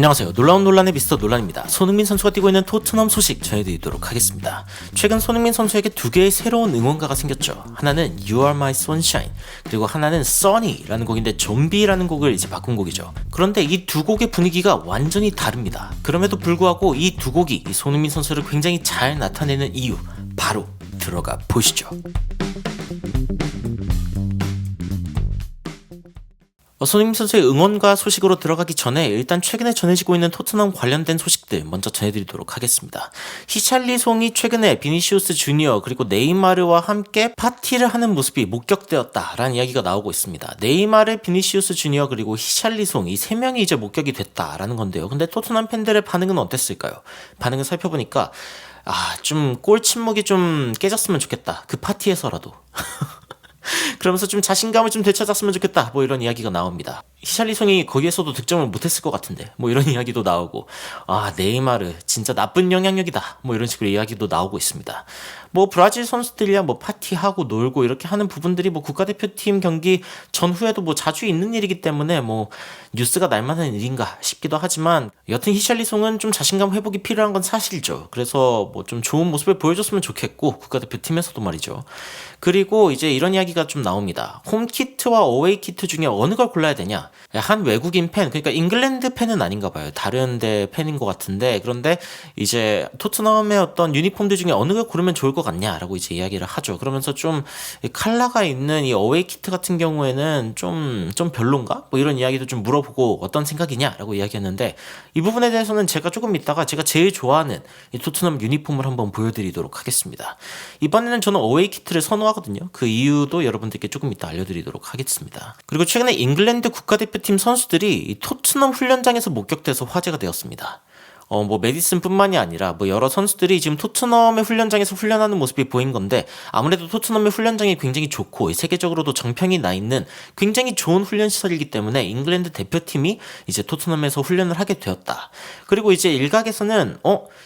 안녕하세요. 놀라운 논란의 미스터 논란입니다. 손흥민 선수가 뛰고 있는 토트넘 소식 전해드리도록 하겠습니다. 최근 손흥민 선수에게 두 개의 새로운 응원가가 생겼죠. 하나는 You Are My Sunshine, 그리고 하나는 Sunny라는 곡인데 좀비라는 곡을 이제 바꾼 곡이죠. 그런데 이 두 곡의 분위기가 완전히 다릅니다. 그럼에도 불구하고 이 두 곡이 이 손흥민 선수를 굉장히 잘 나타내는 이유, 바로 들어가 보시죠. 손흥민 선수의 응원가 소식으로 들어가기 전에 일단 최근에 전해지고 있는 토트넘 관련된 소식들 먼저 전해드리도록 하겠습니다. 히샬리송이 최근에 비니시우스 주니어 그리고 네이마르와 함께 파티를 하는 모습이 목격되었다라는 이야기가 나오고 있습니다. 네이마르, 비니시우스 주니어 그리고 히샬리송 이 세 명이 이제 목격이 됐다라는 건데요. 근데 토트넘 팬들의 반응은 어땠을까요? 반응을 살펴보니까 좀 골 침묵이 좀 깨졌으면 좋겠다. 그 파티에서라도. 그러면서 좀 자신감을 좀 되찾았으면 좋겠다, 뭐 이런 이야기가 나옵니다. 히샬리송이 거기에서도 득점을 못했을 것 같은데 뭐 이런 이야기도 나오고, 네이마르 진짜 나쁜 영향력이다, 뭐 이런 식으로 이야기도 나오고 있습니다. 뭐 브라질 선수들이야 뭐 파티하고 놀고 이렇게 하는 부분들이 뭐 국가대표팀 경기 전후에도 뭐 자주 있는 일이기 때문에 뭐 뉴스가 날만한 일인가 싶기도 하지만, 여튼 히샬리송은 좀 자신감 회복이 필요한 건 사실이죠. 그래서 뭐 좀 좋은 모습을 보여줬으면 좋겠고, 국가대표팀에서도 말이죠. 그리고 이제 이런 이야기가 좀 나옵니다. 홈키트와 어웨이 키트 중에 어느 걸 골라야 되냐? 한 외국인 팬, 그러니까 잉글랜드 팬은 아닌가 봐요. 다른 데 팬인 것 같은데, 그런데 이제 토트넘의 어떤 유니폼들 중에 어느 걸 고르면 좋을 것 같냐라고 이제 이야기를 하죠. 그러면서 좀 컬러가 있는 이 어웨이 키트 같은 경우에는 좀 별론가? 뭐 이런 이야기도 좀 물어보고 어떤 생각이냐라고 이야기했는데, 이 부분에 대해서는 제가 조금 이따가 제가 제일 좋아하는 이 토트넘 유니폼을 한번 보여드리도록 하겠습니다. 이번에는 저는 어웨이 키트를 선호하거든요. 그 이유도 여러분들께 조금 이따 알려드리도록 하겠습니다. 그리고 최근에 잉글랜드 국가대표팀 선수들이 이 토트넘 훈련장에서 목격돼서 화제가 되었습니다. 뭐 메디슨 뿐만이 아니라 뭐 여러 선수들이 지금 토트넘의 훈련장에서 훈련하는 모습이 보인 건데, 아무래도 토트넘의 훈련장이 굉장히 좋고 세계적으로도 정평이 나 있는 굉장히 좋은 훈련 시설이기 때문에 잉글랜드 대표팀이 이제 토트넘에서 훈련을 하게 되었다. 그리고 이제 일각에서는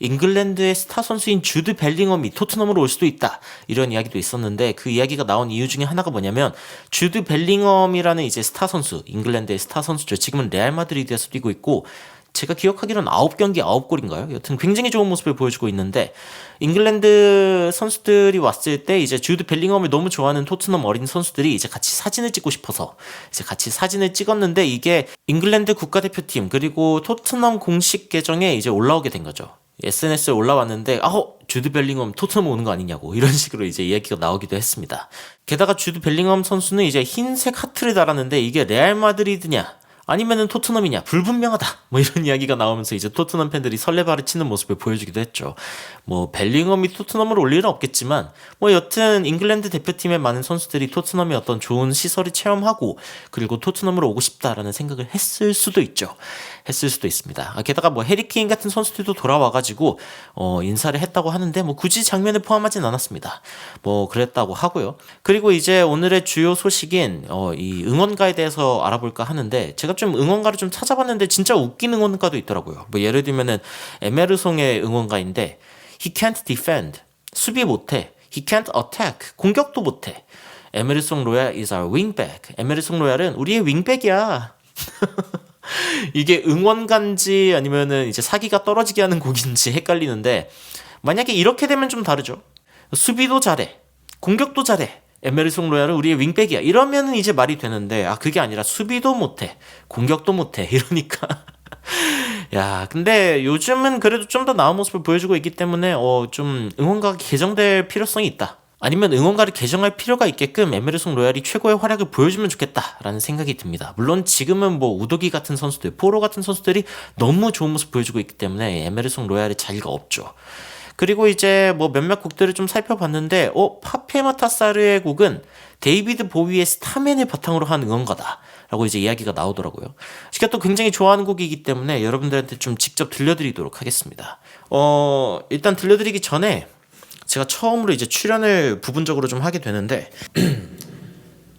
잉글랜드의 스타 선수인 주드 벨링엄이 토트넘으로 올 수도 있다, 이런 이야기도 있었는데, 그 이야기가 나온 이유 중에 하나가 뭐냐면, 주드 벨링엄이라는 이제 스타 선수, 잉글랜드의 스타 선수죠. 지금은 레알 마드리드에서 뛰고 있고, 제가 기억하기로는 9경기 9골인가요? 여튼 굉장히 좋은 모습을 보여주고 있는데, 잉글랜드 선수들이 왔을 때 이제 주드 벨링엄을 너무 좋아하는 토트넘 어린 선수들이 이제 같이 사진을 찍고 싶어서 이제 같이 사진을 찍었는데, 이게 잉글랜드 국가대표팀 그리고 토트넘 공식 계정에 이제 올라오게 된 거죠. SNS에 올라왔는데, 주드 벨링엄 토트넘 오는 거 아니냐고 이런 식으로 이제 이야기가 나오기도 했습니다. 게다가 주드 벨링엄 선수는 이제 흰색 하트를 달았는데, 이게 레알 마드리드냐 아니면은 토트넘이냐 불분명하다, 뭐 이런 이야기가 나오면서 이제 토트넘 팬들이 설레발을 치는 모습을 보여주기도 했죠. 뭐 벨링엄이 토트넘을 올 일은 없겠지만, 뭐 여튼 잉글랜드 대표팀의 많은 선수들이 토트넘의 어떤 좋은 시설을 체험하고 그리고 토트넘으로 오고 싶다라는 생각을 했을 수도 있습니다. 게다가 뭐 해리케인 같은 선수들도 돌아와가지고 인사를 했다고 하는데, 뭐 굳이 장면을 포함하진 않았습니다. 뭐 그랬다고 하고요. 그리고 이제 오늘의 주요 소식인 이 응원가에 대해서 알아볼까 하는데, 제가 좀 응원가를 좀 찾아봤는데 진짜 웃긴 응원가도 있더라고요. 뭐 예를 들면은 에메르송의 응원가인데, He can't defend, 수비 못해. He can't attack, 공격도 못해. 에메르송 로얄 is our wingback, 에메르송 로얄은 우리의 윙백이야. 이게 응원가인지 아니면은 이제 사기가 떨어지게 하는 곡인지 헷갈리는데, 만약에 이렇게 되면 좀 다르죠. 수비도 잘해, 공격도 잘해, 에메르송 로얄은 우리의 윙백이야, 이러면은 이제 말이 되는데, 그게 아니라 수비도 못해, 공격도 못해, 이러니까 야, 근데 요즘은 그래도 좀 더 나은 모습을 보여주고 있기 때문에 좀 응원가가 개정될 필요성이 있다, 아니면 응원가를 개정할 필요가 있게끔 에메르송 로얄이 최고의 활약을 보여주면 좋겠다라는 생각이 듭니다. 물론 지금은 뭐 우도기 같은 선수들, 포로 같은 선수들이 너무 좋은 모습 보여주고 있기 때문에 에메르송 로얄의 자리가 없죠. 그리고 이제 뭐 몇몇 곡들을 좀 살펴봤는데, 파페 마타사르의 곡은 데이비드 보위의 스타맨을 바탕으로 한 응원가다 라고 이제 이야기가 나오더라고요. 제가 또 굉장히 좋아하는 곡이기 때문에 여러분들한테 좀 직접 들려드리도록 하겠습니다. 일단 들려드리기 전에 제가 처음으로 이제 출연을 부분적으로 좀 하게 되는데,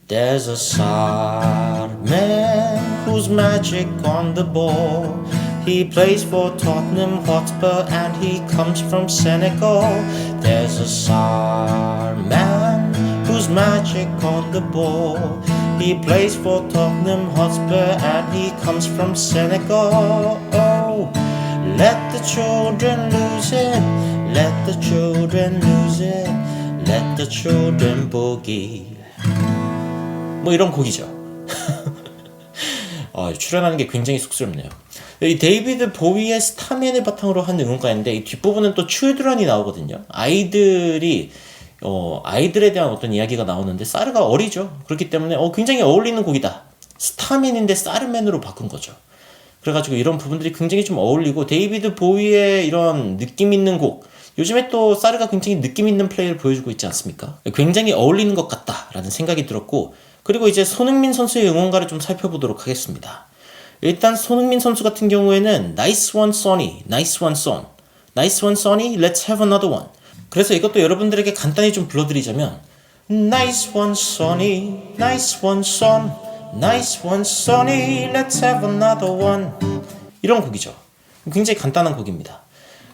There's a sad man who's magic on the ball. He plays for Tottenham Hotspur and he comes from Senegal. There's a sad man who's magic on the ball. He plays for Tottenham Hotspur and he comes from Senegal. Let the children lose it. Let the children lose it. Let the children boogie. 뭐 이런 곡이죠. 출연하는 게 굉장히 쑥스럽네요. 이 데이비드 보위의 스타맨을 바탕으로 한 응원가인데 이 뒷부분은 또 칠드런이 나오거든요. 아이들에 대한 어떤 이야기가 나오는데 사르가 어리죠. 그렇기 때문에 굉장히 어울리는 곡이다. 스타맨인데 사르맨으로 바꾼 거죠. 그래가지고 이런 부분들이 굉장히 좀 어울리고 데이비드 보위의 이런 느낌 있는 곡, 요즘에 또 사르가 굉장히 느낌 있는 플레이를 보여주고 있지 않습니까? 굉장히 어울리는 것 같다라는 생각이 들었고, 그리고 이제 손흥민 선수의 응원가를 좀 살펴보도록 하겠습니다. 일단 손흥민 선수 같은 경우에는 Nice one Sonny, Nice one son, Nice one Sonny, Let's have another one. 그래서 이것도 여러분들에게 간단히 좀 불러드리자면 Nice one Sonny, Nice one son, Nice one Sonny, Let's have another one. 이런 곡이죠. 굉장히 간단한 곡입니다.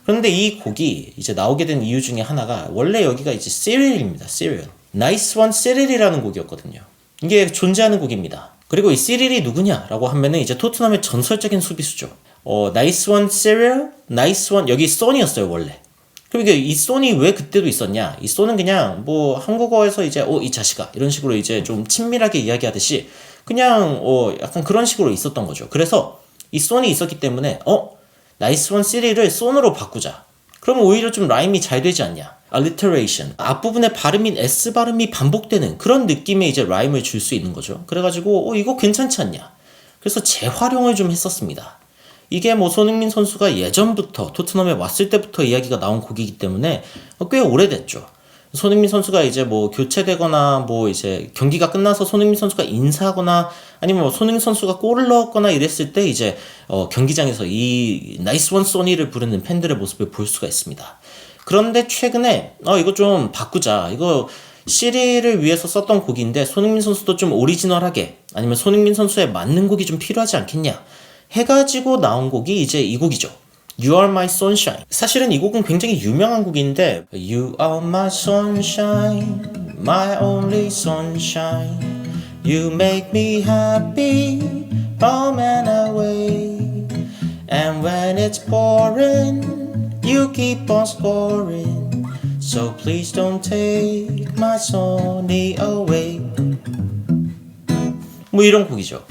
그런데 이 곡이 이제 나오게 된 이유 중에 하나가 원래 여기가 이제 Cyril입니다. Cyril. Nice one Cyril이라는 곡이었거든요. 이게 존재하는 곡입니다. 그리고 이 시릴이 누구냐라고 하면은 이제 토트넘의 전설적인 수비수죠. Nice one Cyril, Nice one 여기 son이었어요 원래. 그럼 이게 이 son이 왜 그때도 있었냐? 이 son은 그냥 뭐 한국어에서 이제 이 자식아 이런 식으로 이제 좀 친밀하게 이야기하듯이 그냥 약간 그런 식으로 있었던 거죠. 그래서 이 son이 있었기 때문에 Nice one Cyril을 son으로 바꾸자. 그러면 오히려 좀 라임이 잘 되지 않냐? alliteration. 앞부분에 발음인 S 발음이 반복되는 그런 느낌의 이제 라임을 줄 수 있는 거죠. 그래가지고 이거 괜찮지 않냐? 그래서 재활용을 좀 했었습니다. 이게 뭐 손흥민 선수가 예전부터 토트넘에 왔을 때부터 이야기가 나온 곡이기 때문에 꽤 오래됐죠. 손흥민 선수가 이제 뭐 교체되거나 뭐 이제 경기가 끝나서 손흥민 선수가 인사하거나 아니면 뭐 손흥민 선수가 골을 넣었거나 이랬을 때 이제 경기장에서 이 나이스 원 소니를 부르는 팬들의 모습을 볼 수가 있습니다. 그런데 최근에 이거 좀 바꾸자. 이거 시리를 위해서 썼던 곡인데 손흥민 선수도 좀 오리지널하게 아니면 손흥민 선수에 맞는 곡이 좀 필요하지 않겠냐 해가지고 나온 곡이 이제 이 곡이죠. You are my sunshine. 사실은 이 곡은 굉장히 유명한 곡인데 You are my sunshine, my only sunshine. You make me happy, home and away. And when it's pouring, you keep on scoring. So please don't take my sunny away. 뭐 이런 곡이죠.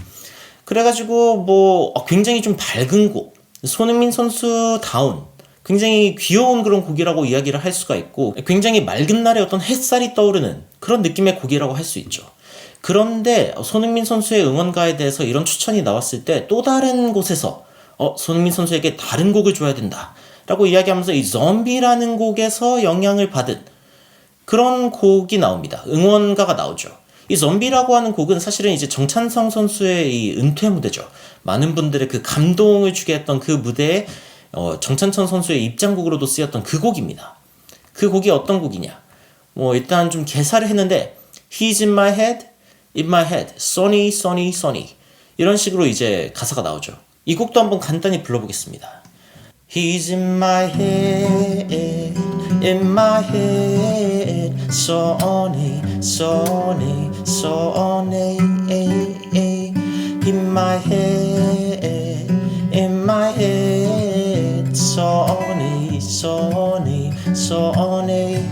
그래가지고 뭐 굉장히 좀 밝은 곡, 손흥민 선수다운 굉장히 귀여운 그런 곡이라고 이야기를 할 수가 있고 굉장히 맑은 날에 어떤 햇살이 떠오르는 그런 느낌의 곡이라고 할 수 있죠. 그런데 손흥민 선수의 응원가에 대해서 이런 추천이 나왔을 때 또 다른 곳에서 손흥민 선수에게 다른 곡을 줘야 된다 라고 이야기하면서 이 좀비라는 곡에서 영향을 받은 그런 곡이 나옵니다. 응원가가 나오죠. 이 좀비라고 하는 곡은 사실은 이제 정찬성 선수의 이 은퇴 무대죠. 많은 분들의 그 감동을 주게 했던 그 무대에 정찬성 선수의 입장곡으로도 쓰였던 그 곡입니다. 그 곡이 어떤 곡이냐? 뭐 일단 좀 개사를 했는데 He's in my head, in my head, Sonny, Sonny, Sonny 이런 식으로 이제 가사가 나오죠. 이 곡도 한번 간단히 불러보겠습니다. He's in my head, in my head, Sonny, Sonny, Sonny, in my head, in my head, Sonny, Sonny, Sonny,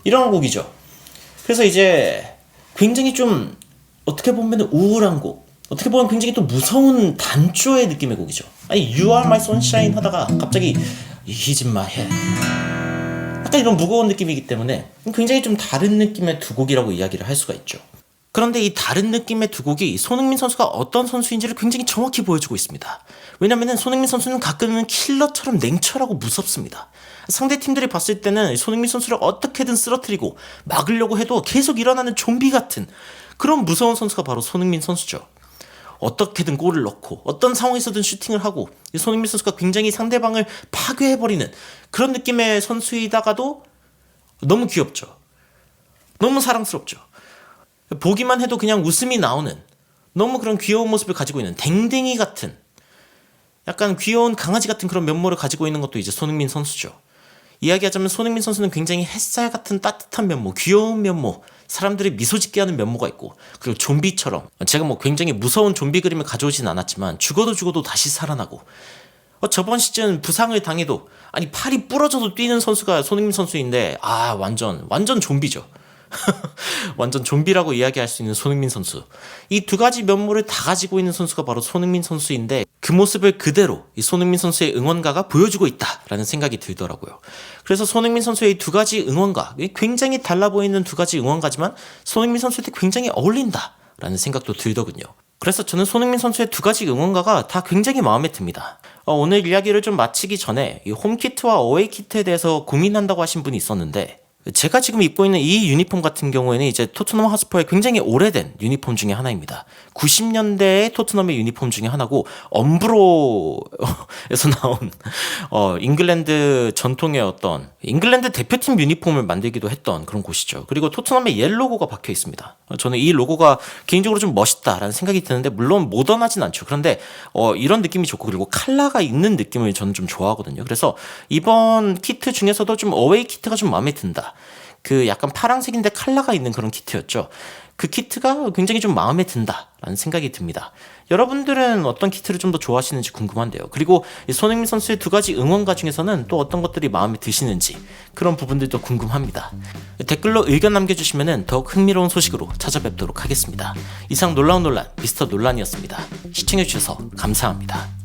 이런 곡이죠. 그래서 이제 굉장히 좀 어떻게 보면 우울한 곡, 어떻게 보면 굉장히 또 무서운 단조의 느낌의 곡이죠. 아니 You are my sunshine 하다가 갑자기 He's in my head 약간 이런 무거운 느낌이기 때문에 굉장히 좀 다른 느낌의 두 곡이라고 이야기를 할 수가 있죠. 그런데 이 다른 느낌의 두 곡이 손흥민 선수가 어떤 선수인지를 굉장히 정확히 보여주고 있습니다. 왜냐면은 손흥민 선수는 가끔은 킬러처럼 냉철하고 무섭습니다. 상대 팀들이 봤을 때는 손흥민 선수를 어떻게든 쓰러뜨리고 막으려고 해도 계속 일어나는 좀비 같은 그런 무서운 선수가 바로 손흥민 선수죠. 어떻게든 골을 넣고 어떤 상황에서든 슈팅을 하고 손흥민 선수가 굉장히 상대방을 파괴해버리는 그런 느낌의 선수이다가도 너무 귀엽죠. 너무 사랑스럽죠. 보기만 해도 그냥 웃음이 나오는 너무 그런 귀여운 모습을 가지고 있는 댕댕이 같은 약간 귀여운 강아지 같은 그런 면모를 가지고 있는 것도 이제 손흥민 선수죠. 이야기하자면 손흥민 선수는 굉장히 햇살 같은 따뜻한 면모, 귀여운 면모, 사람들이 미소 짓게 하는 면모가 있고, 그리고 좀비처럼 제가 뭐 굉장히 무서운 좀비 그림을 가져오진 않았지만 죽어도 다시 살아나고, 저번 시즌 부상을 당해도 아니 팔이 부러져도 뛰는 선수가 손흥민 선수인데 완전 좀비죠. 완전 좀비라고 이야기할 수 있는 손흥민 선수. 이 두 가지 면모를 다 가지고 있는 선수가 바로 손흥민 선수인데, 그 모습을 그대로 이 손흥민 선수의 응원가가 보여주고 있다라는 생각이 들더라고요. 그래서 손흥민 선수의 두 가지 응원가, 굉장히 달라 보이는 두 가지 응원가지만 손흥민 선수한테 굉장히 어울린다라는 생각도 들더군요. 그래서 저는 손흥민 선수의 두 가지 응원가가 다 굉장히 마음에 듭니다. 오늘 이야기를 좀 마치기 전에 이 홈키트와 어웨이 키트에 대해서 고민한다고 하신 분이 있었는데, 제가 지금 입고 있는 이 유니폼 같은 경우에는 이제 토트넘 하스퍼의 굉장히 오래된 유니폼 중에 하나입니다. 90년대의 토트넘의 유니폼 중에 하나고, 엄브로에서 나온 잉글랜드 전통의 어떤 잉글랜드 대표팀 유니폼을 만들기도 했던 그런 곳이죠. 그리고 토트넘의 옛 로고가 박혀 있습니다. 저는 이 로고가 개인적으로 좀 멋있다라는 생각이 드는데, 물론 모던하진 않죠. 그런데 이런 느낌이 좋고, 그리고 컬러가 있는 느낌을 저는 좀 좋아하거든요. 그래서 이번 키트 중에서도 좀 어웨이 키트가 좀 마음에 든다. 그 약간 파란색인데 컬러가 있는 그런 키트였죠. 그 키트가 굉장히 좀 마음에 든다라는 생각이 듭니다. 여러분들은 어떤 키트를 좀 더 좋아하시는지 궁금한데요. 그리고 이 손흥민 선수의 두 가지 응원가 중에서는 또 어떤 것들이 마음에 드시는지, 그런 부분들도 궁금합니다. 댓글로 의견 남겨주시면 더욱 흥미로운 소식으로 찾아뵙도록 하겠습니다. 이상 놀라운 논란 미스터 논란이었습니다. 시청해주셔서 감사합니다.